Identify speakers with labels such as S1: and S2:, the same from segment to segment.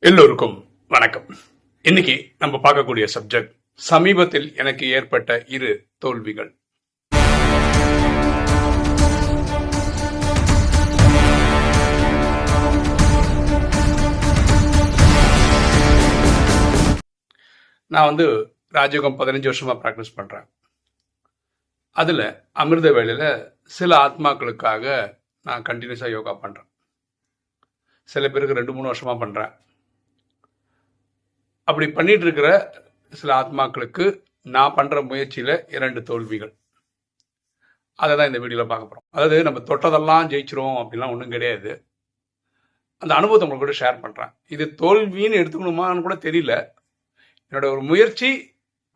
S1: எல்லோருக்கும் வணக்கம். இன்னைக்கு நம்ம பார்க்கக்கூடிய சப்ஜெக்ட் சமீபத்தில் எனக்கு ஏற்பட்ட இரு தோல்விகள். நான் ராஜயோகம் 15 வருஷமா பிராக்டிஸ் பண்றேன். அதுல அமிர்த வேளையில சில ஆத்மாக்களுக்காக நான் கண்டினியூஸா யோகா பண்றேன். சில பேருக்கு 2-3 வருஷமா பண்றேன். அப்படி பண்ணிட்டு இருக்கிற சில ஆத்மாக்களுக்கு நான் பண்ற முயற்சியில 2 தோல்விகள். அதை தான் இந்த வீடியோல பார்க்க போறோம். அதாவது நம்ம தொட்டதெல்லாம் ஜெயிச்சிரும் அப்படின்லாம் ஒன்றும் கிடையாது. அந்த அனுபவத்தை உங்களுக்கு கூட ஷேர் பண்றேன். இது தோல்வின்னு எடுத்துக்கணுமான்னு கூட தெரியல. என்னோட ஒரு முயற்சி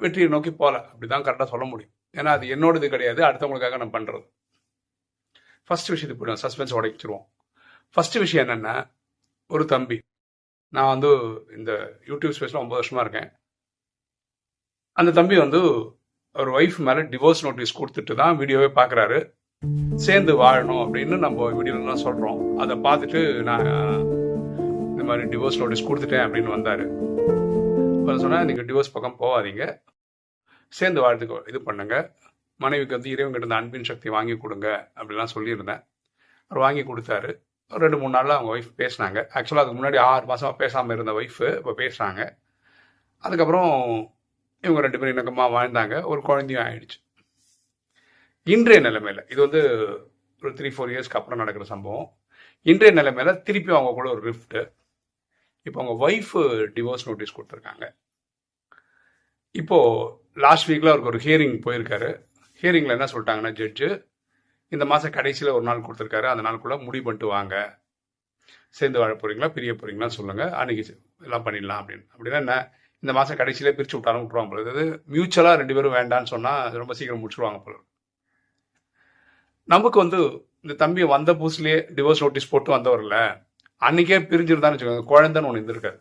S1: வெற்றியை நோக்கி போல, அப்படிதான் கரெக்டாக சொல்ல முடியும். ஏன்னா அது என்னோடது கிடையாது, அடுத்தவங்களுக்காக நான் பண்றது. ஃபர்ஸ்ட் விஷயத்துக்கு போயிடுவோம், சஸ்பென்ஸ் உடைச்சிருவோம். ஃபர்ஸ்ட் விஷயம் என்னன்னா, ஒரு தம்பி, நான் இந்த யூடியூப் ஸ்பேஸில் 9 வருஷமா இருக்கேன். அந்த தம்பி அவர் ஒய்ஃப் மேலே டிவோர்ஸ் நோட்டீஸ் கொடுத்துட்டு தான் வீடியோவே பார்க்குறாரு. சேர்ந்து வாழணும் அப்படின்னு நம்ம வீடியோலாம் சொல்கிறோம். அதை பார்த்துட்டு நான் இந்த மாதிரி டிவோர்ஸ் நோட்டீஸ் கொடுத்துட்டேன் அப்படின்னு வந்தார். இப்போ சொன்னால் நீங்கள் டிவோர்ஸ் பக்கம் போகாதீங்க, சேர்ந்து வாழ்த்துக்கு இது பண்ணுங்க, மனைவிக்கு இறைவன்கிட்ட இந்த அன்பின் சக்தி வாங்கி கொடுங்க அப்படிலாம் சொல்லியிருந்தேன். அவர் வாங்கி கொடுத்தாரு. 2-3 நாளில் அவங்க ஒய்ஃப் பேசினாங்க. ஆக்சுவலாக அதுக்கு முன்னாடி 6 மாதமாக பேசாமல் இருந்த ஒய்ஃபு இப்போ பேசுகிறாங்க. அதுக்கப்புறம் இவங்க 2 பேரும் இணக்கமாக வாழ்ந்தாங்க. ஒரு குழந்தையும் ஆயிடுச்சு. இன்றைய நிலைமையில் இது ஒரு 3-4 இயர்ஸ்க்கு அப்புறம் நடக்கிற சம்பவம். இன்றைய நிலைமையில் திருப்பி அவங்க கூட ஒரு ரிஃப்ட்டு. இப்போ அவங்க ஒய்ஃபு டிவோர்ஸ் நோட்டீஸ் கொடுத்துருக்காங்க. இப்போது லாஸ்ட் வீக்கில் அவருக்கு ஒரு ஹியரிங் போயிருக்காரு. ஹியரிங்கில் என்ன சொல்லிட்டாங்கன்னா, ஜட்ஜு இந்த மாதம் கடைசியில் ஒரு நாள் கொடுத்துருக்காரு, அந்த நாளுக்குள்ளே முடிவு பண்ணிட்டு வாங்க, சேர்ந்து வாழ போகிறீங்களா பிரிய போகிறீங்களா சொல்லுங்கள், அன்றைக்கி எல்லாம் பண்ணிடலாம் அப்படின்னா என்ன, இந்த மாதம் கடைசியிலே பிரித்து விட்டாலும் விட்டுருவாங்க போல. அதாவது மியூச்சுவலாக 2 பேரும் வேண்டான்னு சொன்னால் ரொம்ப சீக்கிரம் முடிச்சுடுவாங்க போல. நமக்கு இந்த தம்பி வந்த புதுசுலேயே டிவோர்ஸ் நோட்டீஸ் போட்டு வந்தவரில் அன்றைக்கே பிரிஞ்சிருந்தான்னு வச்சுக்கோங்க, குழந்தைன்னு ஒன்று இருந்திருக்காது.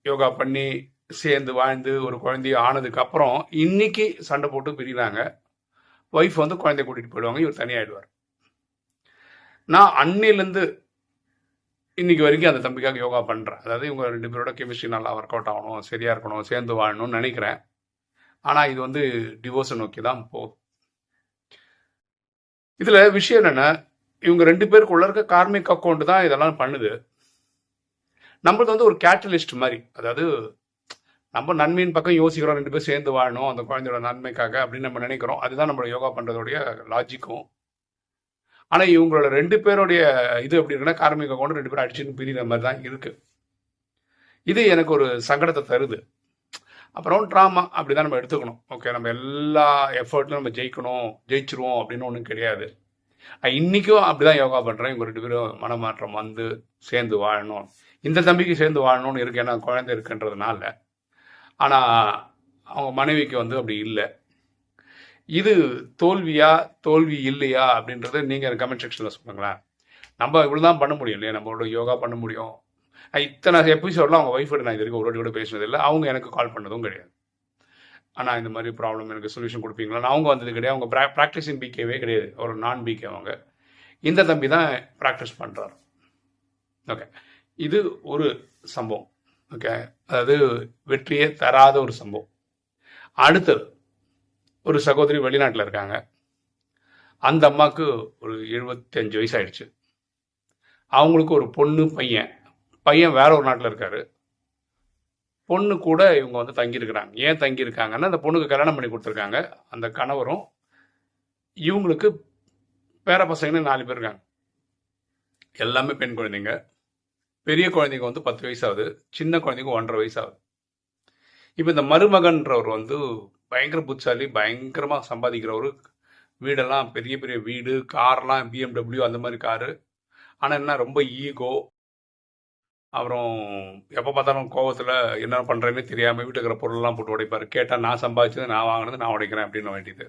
S1: யோகா பண்ணி சேர்ந்து வாழ்ந்து ஒரு குழந்தைய ஆனதுக்கு அப்புறம் இன்னைக்கு சண்டை போட்டு பிரிகிறாங்க. ஒய்ஃப் குழந்தைய கூட்டிகிட்டு போயிடுவாங்க, இவர் தனியாகிடுவார். நான் அன்னிலேருந்து இன்னைக்கு வரைக்கும் அந்த தம்பிக்காக யோகா பண்ணுறேன். அதாவது இவங்க 2 பேரோட கெமிஸ்ட்ரி நல்லா ஒர்க் அவுட் ஆகணும், சரியாக இருக்கணும், சேர்ந்து வாழணும்னு நினைக்கிறேன். ஆனால் இது டிவோர்ஸை நோக்கி தான் போகுது. இதில் விஷயம் என்னென்னா, இவங்க 2 பேருக்குள்ள இருக்க கார்மிக் அக்கௌண்ட் தான் இதெல்லாம் பண்ணுது. நம்மளது ஒரு கேட்டலிஸ்ட் மாதிரி. அதாவது நம்ம நன்மையின் பக்கம் யோசிக்கிறோம், 2 பேரும் சேர்ந்து வாழணும் அந்த குழந்தையோட நன்மைக்காக அப்படின்னு நம்ம நினைக்கிறோம். அதுதான் நம்மளோட யோகா பண்ணுறதோடைய லாஜிக்கும். ஆனால் இவங்களோட 2 பேருடைய இது எப்படி இருக்குன்னா, கார்மிக கொண்டு 2 பேரும் அடிச்சுன்னு பிரிகிற மாதிரி தான் இருக்குது. இது எனக்கு ஒரு சங்கடத்தை தருது. அப்புறம் ட்ராமா அப்படி தான் நம்ம எடுத்துக்கணும். ஓகே, நம்ம எல்லா எஃபர்ட்லையும் நம்ம ஜெயிச்சிருவோம் அப்படின்னு ஒன்றும் கிடையாது. இன்றைக்கும் அப்படி தான் யோகா பண்ணுறேன். இவங்க 2 பேரும் மனமாற்றம் சேர்ந்து வாழணும், இந்த தம்பிக்கு சேர்ந்து வாழணும்னு இருக்கு, ஏன்னா குழந்தை இருக்குன்றதுனால. ஆனால் அவங்க மனைவிக்கு அப்படி இல்லை. இது தோல்வி இல்லையா அப்படின்றத நீங்கள் கமெண்ட் செக்ஷனில் சொல்லுங்களேன். நம்ம இவ்வளோ தான் பண்ண முடியும் இல்லையா, நம்மளோட யோகா பண்ண முடியும். இத்தனை எபிசோடெலாம் அவங்க ஒய்ஃபோட நான் இது வரைக்கும் ஒரு வாட்டி கூட பேசினதில்லை. அவங்க எனக்கு கால் பண்ணதும் கிடையாது. ஆனால் இந்த மாதிரி ப்ராப்ளம் எனக்கு சொல்யூஷன் கொடுப்பீங்களான்னு அவங்க வந்தது கிடையாது. அவங்க ப்ராக்டிஸிங் பிகேவே கிடையாது, ஒரு நான் பிகே. அவங்க இந்த தம்பி தான் ப்ராக்டிஸ் பண்ணுறாரு. ஓகே, இது ஒரு சம்பவம். ஓகே, அதாவது வெற்றியே தராத ஒரு சம்பவம். அடுத்தது, ஒரு சகோதரி வெளிநாட்டில் இருக்காங்க. அந்த அம்மாவுக்கு ஒரு 75 வயசு ஆயிடுச்சு. அவங்களுக்கு ஒரு பொண்ணு பையன் வேற ஒரு நாட்டில் இருக்காரு. பொண்ணு கூட இவங்க தங்கியிருக்கிறாங்க. ஏன் தங்கியிருக்காங்கன்னா, அந்த பொண்ணுக்கு கல்யாணம் பண்ணி கொடுத்துருக்காங்க. அந்த கணவரும் இவங்களுக்கு பேர பசங்கன்னு 4 பேர் இருக்காங்க. எல்லாமே பெண் குழந்தைங்க. பெரிய குழந்தைங்க 10 வயசு ஆகுது, சின்ன குழந்தைங்க 1.5 வயசு ஆகுது. இப்போ இந்த மருமகன்றவர் பயங்கர புத்தாலி, பயங்கரமாக சம்பாதிக்கிறவர். வீடெல்லாம் பெரிய பெரிய வீடு, கார்லாம் BMW அந்த மாதிரி காரு. ஆனால் என்ன, ரொம்ப ஈகோ. அப்புறம் எப்போ பார்த்தாலும் கோவத்தில் என்ன பண்ணுறேன்னு தெரியாமல் வீட்டுக்கு இருக்கிற பொருள்லாம் போட்டு உடைப்பார். கேட்டால் நான் சம்பாதிச்சது, நான் வாங்கினது, நான் உடைக்கிறேன் அப்படின்னு வேண்டியது.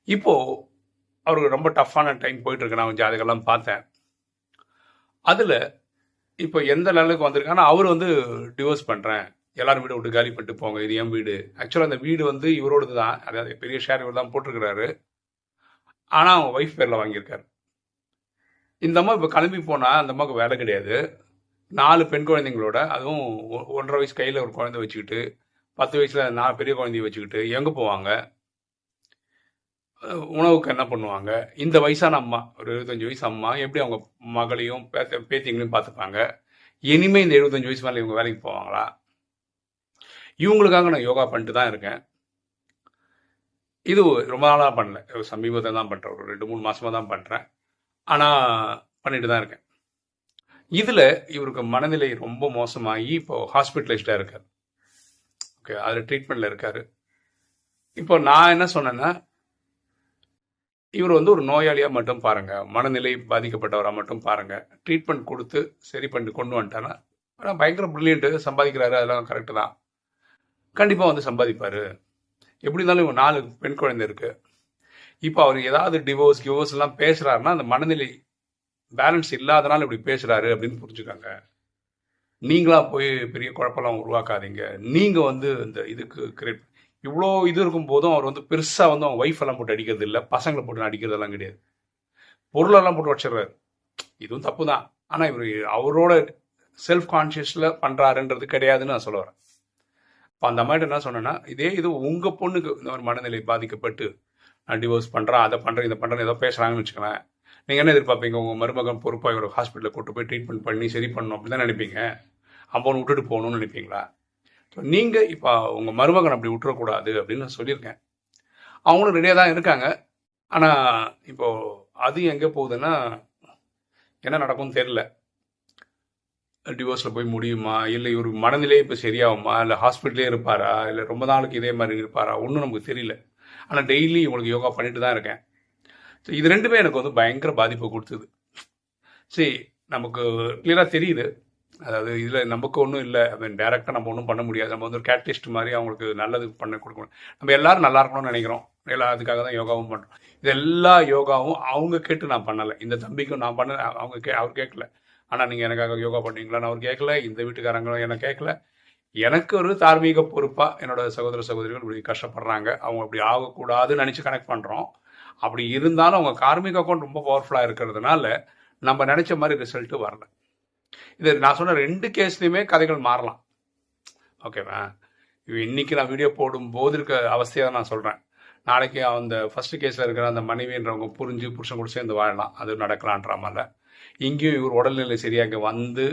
S1: இப்போது அவருக்கு ரொம்ப டஃப்பான டைம் போயிட்டுருக்கு. நான் ஜாதகெல்லாம் பார்த்தேன். அதில் இப்போ எந்த லெவலுக்கு வந்திருக்காங்கன்னா, அவர் டிவோர்ஸ் பண்ணுறேன், எல்லாரும் வீடு விட்டு காலி பண்ணிட்டு போங்க, இது என் வீடு. ஆக்சுவலாக அந்த வீடு இவரோடது தான், அதாவது பெரிய ஷேர் இவர் தான் போட்டிருக்கிறாரு. ஆனால் அவங்க ஒய்ஃப் பேரில் வாங்கியிருக்காரு. இந்த அம்மா இப்போ கிளம்பி போனால் அந்த அம்மாவுக்கு வேலை கிடையாது. 4 பெண் குழந்தைங்களோட, அதுவும் 1½ வயசு கையில் ஒரு குழந்தை வச்சுக்கிட்டு, 10 வயசில் 4 பெரிய குழந்தைய வச்சுக்கிட்டு எங்கே போவாங்க? உணவுக்கு என்ன பண்ணுவாங்க? இந்த வயசான அம்மா, ஒரு 75 வயசு அம்மா எப்படி அவங்க மகளையும் பேத்திங்களையும் பார்த்துப்பாங்க? இனிமே இந்த 75 வயசு மேலே இவங்க வேலைக்கு போவாங்களா? இவங்களுக்காக நான் யோகா பண்ணிட்டு தான் இருக்கேன். இது ரொம்ப நாளாக பண்ணல, சமீபத்தில் தான் பண்ணுறேன், ஒரு 2-3 மாசமாக தான் பண்ணுறேன். ஆனால் பண்ணிட்டு தான் இருக்கேன். இதில் இவருக்கு மனநிலை ரொம்ப மோசமாகி இப்போ ஹாஸ்பிட்டலைஸ்டாக இருக்கார். ஓகே, அதில் ட்ரீட்மெண்ட்டில் இருக்கார். இப்போ நான் என்ன சொன்னேன்னா, இவர் வந்து ஒரு நோயாளியாக மட்டும் பாருங்கள், மனநிலை பாதிக்கப்பட்டவராக மட்டும் பாருங்கள். ட்ரீட்மெண்ட் கொடுத்து சரி பண்ணி கொண்டு வந்துட்டானா, ஆனால் பயங்கர ப்ரில்லியண்ட்டு, சம்பாதிக்கிறாரு, அதெல்லாம் கரெக்டு தான். கண்டிப்பாக வந்து சம்பாதிப்பார். எப்படி இருந்தாலும் இவங்க 4 பெண் குழந்தை இருக்கு. இப்போ அவர் ஏதாவது டிவோர்ஸ் எல்லாம் பேசுறாருன்னா அந்த மனநிலை பேலன்ஸ் இல்லாதனால இப்படி பேசுறாரு அப்படின்னு புரிஞ்சுக்காங்க. நீங்களா போய் பெரிய குழப்பம்லாம் உருவாக்காதீங்க. நீங்க வந்து இந்த இதுக்கு கிரியேட் இவ்வளோ இது இருக்கும் போதும் அவர் வந்து பெருசா வந்து அவங்க ஒய்ஃப் எல்லாம் போட்டு அடிக்கிறது இல்லை, பசங்களை போட்டு அடிக்கிறதெல்லாம் கிடையாது, பொருளெல்லாம் போட்டு வச்சிடுறாரு. இதுவும் தப்பு தான். ஆனால் இவர் அவரோட செல்ஃப் கான்சியஸில் பண்ணுறாருன்றது கிடையாதுன்னு நான் சொல்ல வரேன். இப்போ அந்த மாதிரி என்ன சொன்னேன்னா, இதே இது உங்கள் பொண்ணுக்கு இந்த மாதிரி மனநிலை பாதிக்கப்பட்டு நான் டிவோர்ஸ் பண்ணுறேன், அதை பண்ணுறேன், இதை பண்ணுறேன், ஏதோ பேசுகிறாங்கன்னு வச்சுக்கலாம். நீங்கள் என்ன எதிர்பார்ப்பீங்க? உங்கள் மருமகன் பொறுப்பாக ஒரு ஹாஸ்பிட்டலில் கூட்டு போய் ட்ரீட்மெண்ட் பண்ணி சரி பண்ணணும் அப்படி தான் நினைப்பீங்க? அம்பவனை விட்டுட்டு போகணும்னு நினைப்பீங்களா? ஸோ நீங்கள் இப்போ உங்கள் மருமகன் அப்படி விட்டுறக்கூடாது அப்படின்னு நான் சொல்லியிருக்கேன். அவங்களும் ரெடியாக தான் இருக்காங்க. ஆனால் இப்போது அது எங்கே போகுதுன்னா, என்ன நடக்கும்னு தெரில. டிவோர்ஸில் போய் முடியுமா, இல்லை இவர் மனநிலையே இப்போ சரியாகுமா, இல்லை ஹாஸ்பிட்டலே இருப்பாரா, இல்லை ரொம்ப நாளுக்கு இதே மாதிரி இருப்பாரா, ஒன்றும் நமக்கு தெரியல. ஆனால் டெய்லி உங்களுக்கு யோகா பண்ணிட்டு தான் இருக்கேன். ஸோ இது ரெண்டுமே எனக்கு வந்து பயங்கர பாதிப்பை கொடுத்தது. சரி, நமக்கு கிளியராக தெரியுது. அதாவது இதில் நமக்கு ஒன்றும் இல்லை, டேரெக்டாக நம்ம ஒன்றும் பண்ண முடியாது. நம்ம வந்து ஒரு கேட்டலிஸ்ட் மாதிரி அவங்களுக்கு நல்லது பண்ண கொடுக்கணும். நம்ம எல்லாரும் நல்லா இருக்கணும்னு நினைக்கிறோம், அதுக்காக தான் யோகாவும் பண்ணுறோம். இது எல்லா யோகாவும் அவங்க கேட்டு நான் பண்ணலை. இந்த தம்பிக்கும் நான் பண்ண அவர் கேட்கல. ஆனால் நீங்கள் எனக்காக யோகா பண்ணுவீங்களான்னு அவர் கேட்கல, இந்த வீட்டுக்காரங்களும் என்ன கேட்கல. எனக்கு ஒரு தார்மீக பொறுப்பாக என்னோட சகோதர சகோதரிகள் இப்படி கஷ்டப்படுறாங்க, அவங்க அப்படி ஆகக்கூடாதுன்னு நினச்சி கனெக்ட் பண்ணுறோம். அப்படி இருந்தாலும் அவங்க கார்மிக் அக்கௌண்ட் ரொம்ப பவர்ஃபுல்லாக இருக்கிறதுனால நம்ம நினச்ச மாதிரி ரிசல்ட்டு வரல. இது நான் சொன்ன 2 கேஸ்லையுமே கதைகள் மாறலாம். ஓகேவா? இன்னைக்கு நான் வீடியோ போடும்போது இருக்க அவஸ்தையை தான் நான் சொல்கிறேன். நாளைக்கு அந்த ஃபர்ஸ்ட் கேஸில் இருக்கிற அந்த மனைவின்றவங்க புரிஞ்சு புருஷன் கூட சேர்ந்து வாழலாம், அது நடக்கலான்ற மாதிரி. இங்கேயும் இவர் உடல்நிலை சரியாக வந்து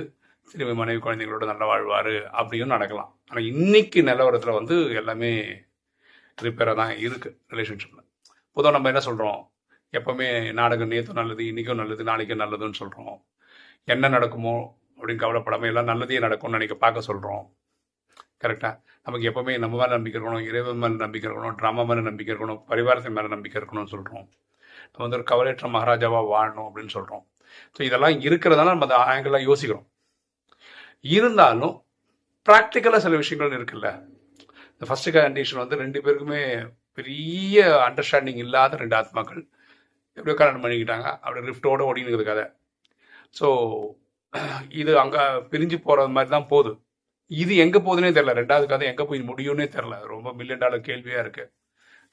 S1: திரும்பி மனைவி குழந்தைங்களோட நல்லா வாழ்வார் அப்படியும் நடக்கலாம். ஆனால் இன்னைக்கு நிலவரத்தில் வந்து எல்லாமே ரிப்பேராக தான் இருக்குது ரிலேஷன்ஷிப்பில். பொதுவாக நம்ம என்ன சொல்கிறோம், எப்போவுமே நாடகம் நேற்றும் நல்லது, இன்றைக்கும் நல்லது, நாளைக்கும் நல்லதுன்னு சொல்கிறோம். என்ன நடக்குமோ அப்படின்னு கவலைப்படாமல் எல்லாம் நல்லதே நடக்கும்னு பார்க்க சொல்கிறோம். கரெக்டாக? நமக்கு எப்போவுமே நம்ம மேலே நம்பிக்கை இருக்கணும், இறைவன் மேலே நம்பிக்கை இருக்கணும், ட்ராமா மேலே நம்பிக்கை இருக்கணும், பரிவாரத்தின் மேலே நம்பிக்கை இருக்கணும்னு சொல்கிறோம். நம்ம வந்து ஒரு கவலையற்ற மகாராஜாவாக வாழணும் அப்படின்னு சொல்கிறோம். ஸோ இதெல்லாம் இருக்கிறதால நம்ம அந்த ஆங்கிளாக யோசிக்கிறோம். இருந்தாலும் ப்ராக்டிக்கலாக சில விஷயங்கள் இருக்குல்ல. இந்த ஃபர்ஸ்ட் கண்டிஷன் வந்து 2 பேருக்குமே பெரிய அண்டர்ஸ்டாண்டிங் இல்லாத 2 ஆத்மாக்கள் எப்படியோ கல்யாணம் பண்ணிக்கிட்டாங்க, அப்படி ரிஃப்டோடு ஓடினுக்குது கதை. ஸோ இது அங்கே பிரிஞ்சு போகிறது மாதிரி தான் போகுது. இது எங்கே போகுதுன்னே தெரில, 2வது கதை எங்கே போய் முடியும்னே தெரில. ரொம்ப $1 மில்லியன் கேள்வியாக இருக்குது.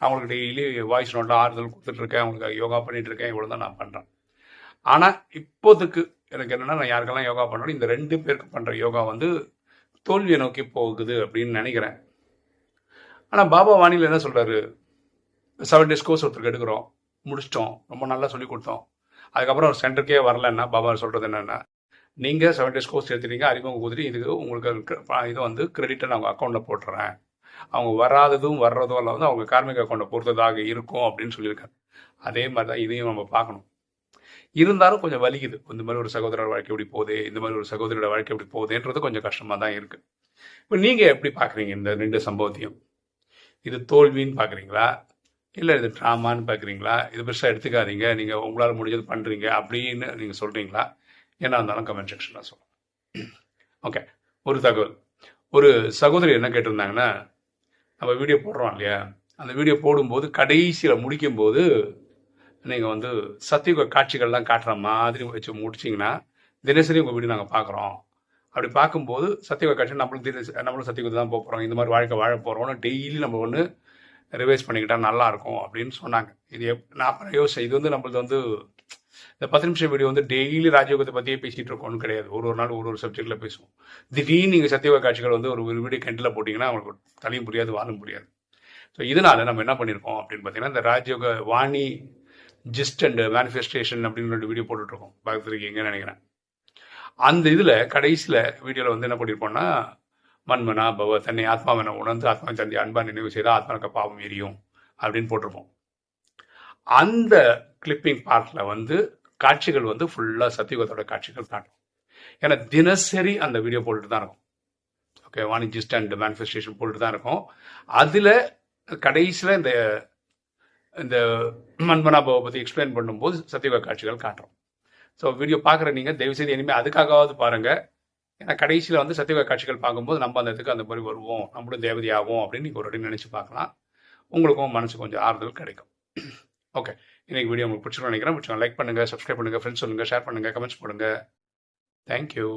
S1: அவங்களுக்கு டெய்லி வாய்ஸ் நோட்டில் ஆறுதல் கொடுத்துட்ருக்கேன், அவங்களுக்கு யோகா பண்ணிகிட்ருக்கேன், இவ்வளோ தான் நான் பண்ணுறேன். ஆனால் இப்போதுக்கு எனக்கு என்னென்னா, நான் யாருக்கெல்லாம் யோகா பண்ணணும், இந்த 2 பேருக்கு பண்ணுற யோகா வந்து தோல்வியை நோக்கி போகுது அப்படின்னு நினைக்கிறேன். ஆனால் பாபா வாணியில் என்ன சொல்கிறாரு, 7 days கோர்ஸ் ஒருத்தருக்கு எடுக்கிறோம், முடிச்சிட்டோம், ரொம்ப நல்லா சொல்லி கொடுத்தோம், அதுக்கப்புறம் சென்டருக்கே வரலன்னா பாபா சொல்கிறது என்னென்னா, நீங்கள் 7 days கோர்ஸ் எடுத்துட்டீங்க, அறிமுகம் கொடுத்துட்டு இதுக்கு உங்களுக்கு இது வந்து கிரெடிட்டை நான் அவங்க அக்கௌண்ட்டில் போட்டுறேன், அவங்க வராததும் வர்றதும் எல்லாம் வந்து அவங்க கார்மிக் அக்கௌண்ட்டை பொறுத்ததாக இருக்கும் அப்படின்னு சொல்லியிருக்காரு. அதே மாதிரி தான் இதையும் நம்ம பார்க்கணும். இருந்தாலும் கொஞ்சம் வலிக்குது, இந்த மாதிரி ஒரு சகோதரர் வாழ்க்கை எப்படி போகுது, இந்த மாதிரி ஒரு சகோதரியோட வாழ்க்கை எப்படி போகுதுன்றது கொஞ்சம் கஷ்டமாக தான் இருக்குது. இப்போ நீங்கள் எப்படி பார்க்குறீங்க இந்த 2 சம்பவத்தையும்? இது தோல்வின்னு பார்க்குறீங்களா, இல்லை இது ட்ராமான்னு பார்க்குறீங்களா? இது பெருசாக எடுத்துக்காதீங்க, நீங்கள் உங்களால் முடிஞ்சது பண்ணுறீங்க அப்படின்னு நீங்கள் சொல்கிறீங்களா? என்ன இருந்தாலும் கமெண்ட் செக்ஷனில் சொல்லுங்கள். ஓகே, ஒரு தகவல். ஒரு சகோதரி என்ன கேட்டிருந்தாங்கன்னா, நம்ம வீடியோ போடுறோம் இல்லையா, அந்த வீடியோ போடும்போது கடைசியில் முடிக்கும்போது நீங்கள் வந்து சத்தியுக காட்சிகள்லாம் காட்டுற மாதிரி வச்சு முடிச்சிங்கன்னா தினசரி உங்கள் வீடியோ நாங்கள் பார்க்குறோம். அப்படி பார்க்கும்போது சத்தியுக காட்சி நம்மளும் சத்தியுகத்தை தான் போகிறோம், இந்த மாதிரி வாழ்க்கை வாழ போகிறோம்னு டெய்லி நம்ம ஒன்று ரிவைஸ் பண்ணிக்கிட்டால் நல்லாயிருக்கும் அப்படின்னு சொன்னாங்க. இது நான் யோசிச்சேன், இது வந்து நம்மளது வந்து இந்த 10 நிமிஷம் வீடியோ வந்து டெய்லி ராஜயோகத்தை பற்றியே பேசிகிட்டு இருக்கோம்னு கிடையாது. ஒரு நாள் ஒரு சப்ஜெக்டில் பேசுவோம். திடீர்னு நீங்கள் சத்தியயோக காட்சிகள் வந்து ஒரு வீடியோ கண்டில் போட்டிங்கன்னா அவங்களுக்கு தலையும் புரியாது, வாழும் புரியாது. ஸோ இதனால் நம்ம என்ன பண்ணியிருக்கோம் அப்படின்னு பார்த்தீங்கன்னா, இந்த ராஜயோக வாணி ஜிஸ்ட் அண்ட் மேனிஃபெஸ்டேஷன் அப்படின்னு ஒரு வீடியோ போட்டுட்ருக்கோம். பார்த்துருக்கீங்கன்னு நினைக்கிறேன். அந்த இதில் கடைசியில் வீடியோவில் வந்து என்ன பண்ணியிருப்போம்னா, மண்மனா பவ தன்னை ஆத்மாவனை உணர்ந்து ஆத்மா தந்தை அன்பா நினைவு செய்தால் ஆத்மாவுக்கு பாவம் எரியும் அப்படின்னு போட்டிருப்போம். அந்த கிளிப்பிங் பார்ட்டில் வந்து காட்சிகள் வந்து ஃபுல்லாக சத்தியுகத்தோட காட்சிகள் காட்டும். ஏன்னா தினசரி அந்த வீடியோ போட்டுட்டு தான் இருக்கும். ஓகே, வாணிஜிஸ்ட் அண்ட் மேனிஃபெஸ்டேஷன் போட்டுட்டு தான் இருக்கும். அதில் கடைசியில் இந்த மண்மனாபாவை பற்றி எக்ஸ்பிளைன் பண்ணும்போது சத்தியுக காட்சிகள் காட்டுறோம். ஸோ வீடியோ பார்க்குற நீங்கள் தயவுசெய்து இனிமேல் அதுக்காகவாவது பாருங்கள். ஏன்னா கடைசியில் வந்து சத்தியுக காட்சிகள் பார்க்கும்போது நம்ம அந்த இதுக்கு அந்த மாதிரி வருவோம், நம்மளும் தேவதையாகும் அப்படின்னு நீங்கள் ஒரு அடி நினச்சி பார்க்கலாம். உங்களுக்கும் மனசு கொஞ்சம் ஆறுதல் கிடைக்கும். ஓகே, இன்னைக்கு வீடியோ உங்களுக்கு பிடிச்சிருக்கோம் நினைக்கிறேன். பிடிச்சவங்க லைக் பண்ணுங்கள், சப்ஸ்கிரைப் பண்ணுங்கள், ஃப்ரெண்ட்ஸ் சொல்லுங்கள், ஷேர் பண்ணுங்கள், கமெண்ட்ஸ் போடுங்க. தேங்க்யூ.